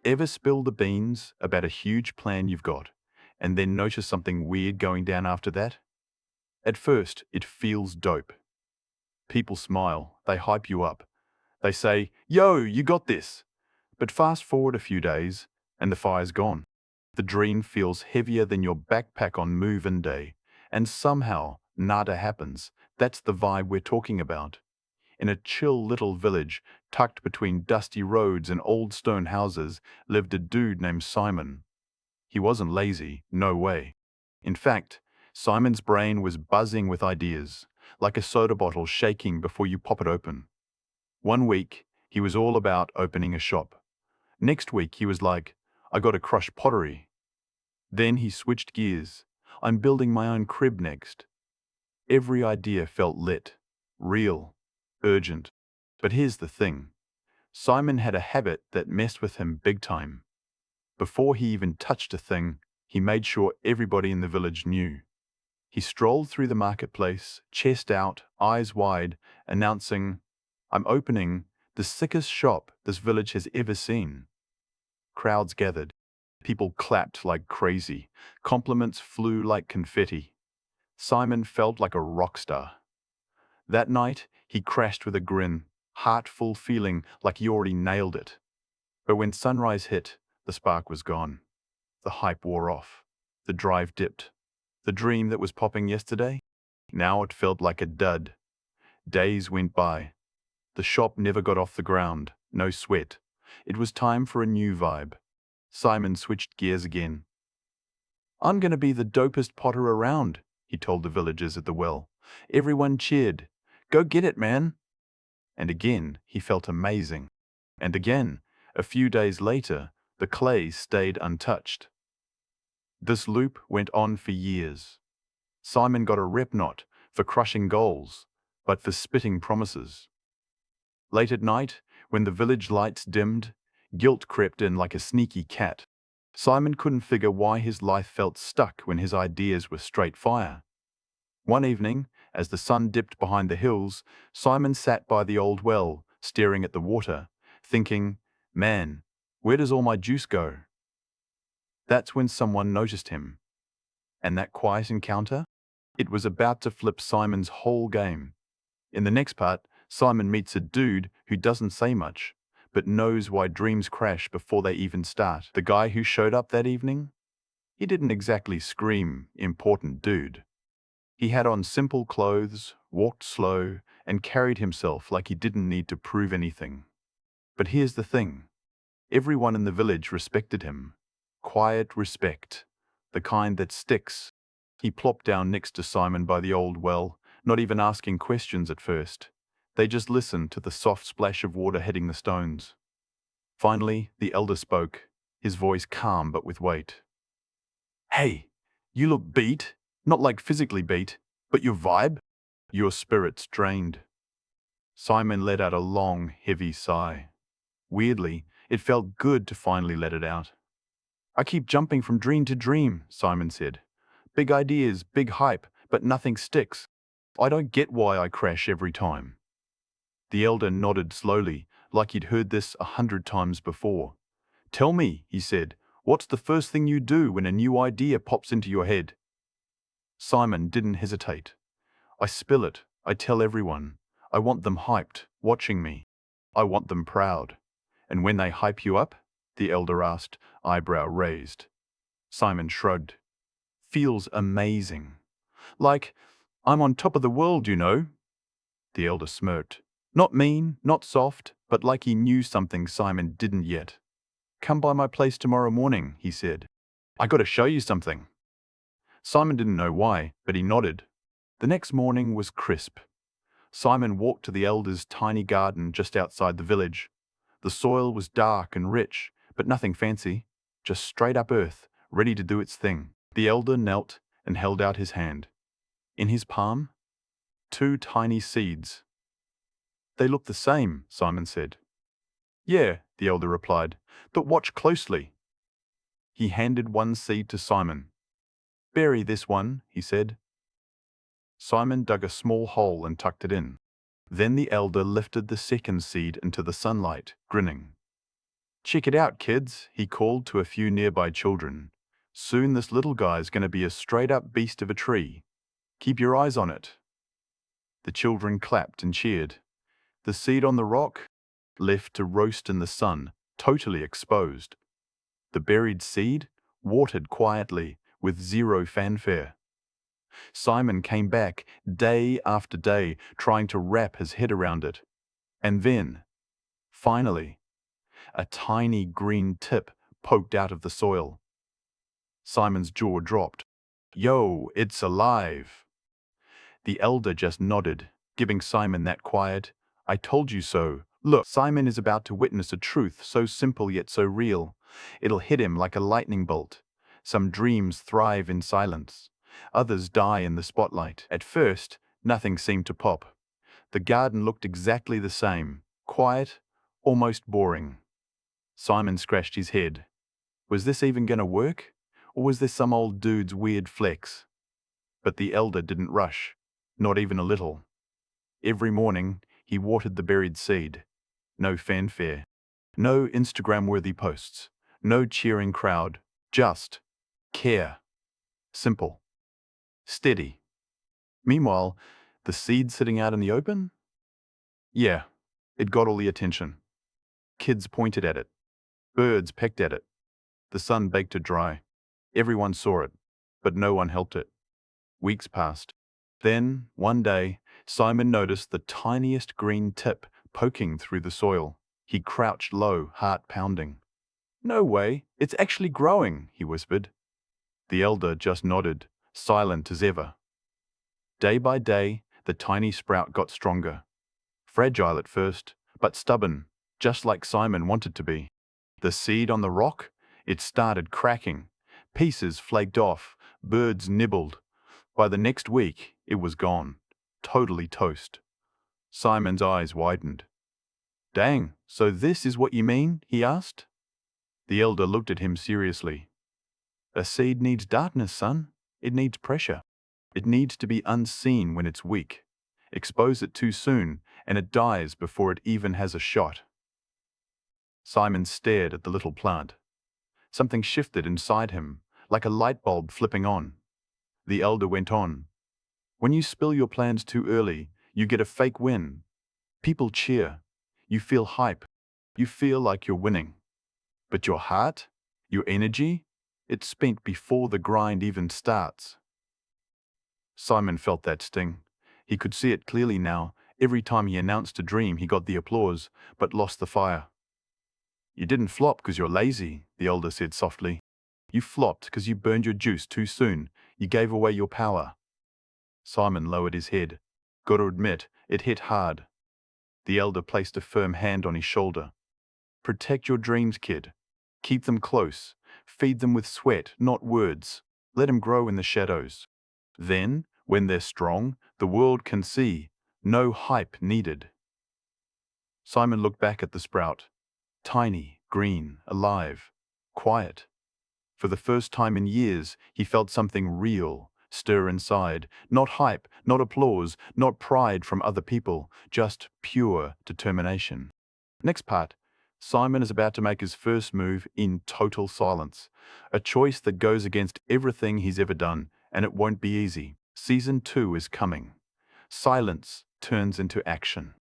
Ever spill the beans about a huge plan you've got, and then notice something weird going down after that? At first, it feels dope. People smile, they hype you up. They say, "Yo, you got this." But fast forward a few days, and the fire's gone. The dream feels heavier than your backpack on move-in day, and somehow nada happens. That's the vibe we're talking about. In a chill little village, tucked between dusty roads and old stone houses, lived a dude named Simon. He wasn't lazy, no way. In fact, Simon's brain was buzzing with ideas, like a soda bottle shaking before you pop it open. One week, he was all about opening a shop. Next week, he was like, "I gotta crush pottery." Then he switched gears. "I'm building my own crib next." Every idea felt lit, real, urgent. But here's the thing. Simon had a habit that messed with him big time. Before he even touched a thing, he made sure everybody in the village knew. He strolled through the marketplace, chest out, eyes wide, announcing, "I'm opening the sickest shop this village has ever seen." Crowds gathered. People clapped like crazy. Compliments flew like confetti. Simon felt like a rock star. That night, he crashed with a grin, heart full, feeling like he already nailed it. But when sunrise hit, the spark was gone. The hype wore off. The drive dipped. The dream that was popping yesterday? Now it felt like a dud. Days went by. The shop never got off the ground. No sweat. It was time for a new vibe. Simon switched gears again. "I'm gonna be the dopest potter around," he told the villagers at the well. Everyone cheered. "Go get it, man." And again, he felt amazing. And again, a few days later, the clay stayed untouched. This loop went on for years. Simon got a rep not for crushing goals, but for spitting promises. Late at night, when the village lights dimmed, guilt crept in like a sneaky cat. Simon couldn't figure why his life felt stuck when his ideas were straight fire. One evening, as the sun dipped behind the hills, Simon sat by the old well, staring at the water, thinking, "Man, where does all my juice go?" That's when someone noticed him. And that quiet encounter? It was about to flip Simon's whole game. In the next part, Simon meets a dude who doesn't say much, but knows why dreams crash before they even start. The guy who showed up that evening? He didn't exactly scream, "Important dude." He had on simple clothes, walked slow, and carried himself like he didn't need to prove anything. But here's the thing. Everyone in the village respected him. Quiet respect. The kind that sticks. He plopped down next to Simon by the old well, not even asking questions at first. They just listened to the soft splash of water hitting the stones. Finally, the elder spoke, his voice calm but with weight. "Hey, you look beat. Not like physically beat, but your vibe? Your spirit's drained." Simon let out a long, heavy sigh. Weirdly, it felt good to finally let it out. "I keep jumping from dream to dream," Simon said. "Big ideas, big hype, but nothing sticks. I don't get why I crash every time." The elder nodded slowly, like he'd heard this 100 times before. "Tell me," he said, "what's the first thing you do when a new idea pops into your head?" Simon didn't hesitate. "I spill it. I tell everyone. I want them hyped, watching me. I want them proud." "And when they hype you up?" the elder asked, eyebrow raised. Simon shrugged. "Feels amazing. Like, I'm on top of the world, you know." The elder smirked. Not mean, not soft, but like he knew something Simon didn't yet. "Come by my place tomorrow morning," he said. "I gotta show you something." Simon didn't know why, but he nodded. The next morning was crisp. Simon walked to the elder's tiny garden just outside the village. The soil was dark and rich, but nothing fancy, just straight-up earth, ready to do its thing. The elder knelt and held out his hand. In his palm, two tiny seeds. "They look the same," Simon said. "Yeah," the elder replied, "but watch closely." He handed one seed to Simon. "Bury this one," he said. Simon dug a small hole and tucked it in. Then the elder lifted the second seed into the sunlight, grinning. Check it out, kids, he called to a few nearby children. Soon this little guy's going to be a straight-up beast of a tree. Keep your eyes on it. The children clapped and cheered. The seed on the rock, left to roast in the sun, totally exposed. The buried seed, watered quietly, with zero fanfare. Simon came back day after day, trying to wrap his head around it. And then, finally, a tiny green tip poked out of the soil. Simon's jaw dropped. Yo, it's alive! The elder just nodded, giving Simon that quiet, I told you so, look. Simon is about to witness a truth so simple yet so real. It'll hit him like a lightning bolt. Some dreams thrive in silence. Others die in the spotlight. At first, nothing seemed to pop. The garden looked exactly the same, quiet, almost boring. Simon scratched his head. Was this even going to work? Or was this some old dude's weird flex? But the elder didn't rush, not even a little. Every morning, he watered the buried seed. No fanfare. No Instagram-worthy posts. No cheering crowd. Just care. Simple. Steady. Meanwhile, the seed sitting out in the open? Yeah, it got all the attention. Kids pointed at it. Birds pecked at it. The sun baked it dry. Everyone saw it, but no one helped it. Weeks passed. Then, one day, Simon noticed the tiniest green tip poking through the soil. He crouched low, heart pounding. No way, it's actually growing, he whispered. The elder just nodded, silent as ever. Day by day, the tiny sprout got stronger. Fragile at first, but stubborn, just like Simon wanted to be. The seed on the rock? It started cracking. Pieces flaked off, birds nibbled. By the next week, it was gone. Totally toast. Simon's eyes widened. Dang, so this is what you mean? He asked. The elder looked at him seriously. A seed needs darkness, son. It needs pressure. It needs to be unseen when it's weak. Expose it too soon, and it dies before it even has a shot. Simon stared at the little plant. Something shifted inside him, like a light bulb flipping on. The elder went on. When you spill your plans too early, you get a fake win. People cheer. You feel hype. You feel like you're winning. But your heart, your energy, it's spent before the grind even starts. Simon felt that sting. He could see it clearly now. Every time he announced a dream, he got the applause, but lost the fire. You didn't flop because you're lazy, the elder said softly. You flopped because you burned your juice too soon. You gave away your power. Simon lowered his head. Got to admit, it hit hard. The elder placed a firm hand on his shoulder. Protect your dreams, kid. Keep them close. Feed them with sweat, not words. Let them grow in the shadows. Then, when they're strong, the world can see. No hype needed. Simon looked back at the sprout. Tiny, green, alive, quiet. For the first time in years, he felt something real stir inside. Not hype, not applause, not pride from other people, just pure determination. Next part. Simon is about to make his first move in total silence. A choice that goes against everything he's ever done, and it won't be easy. Season 2 is coming. Silence turns into action.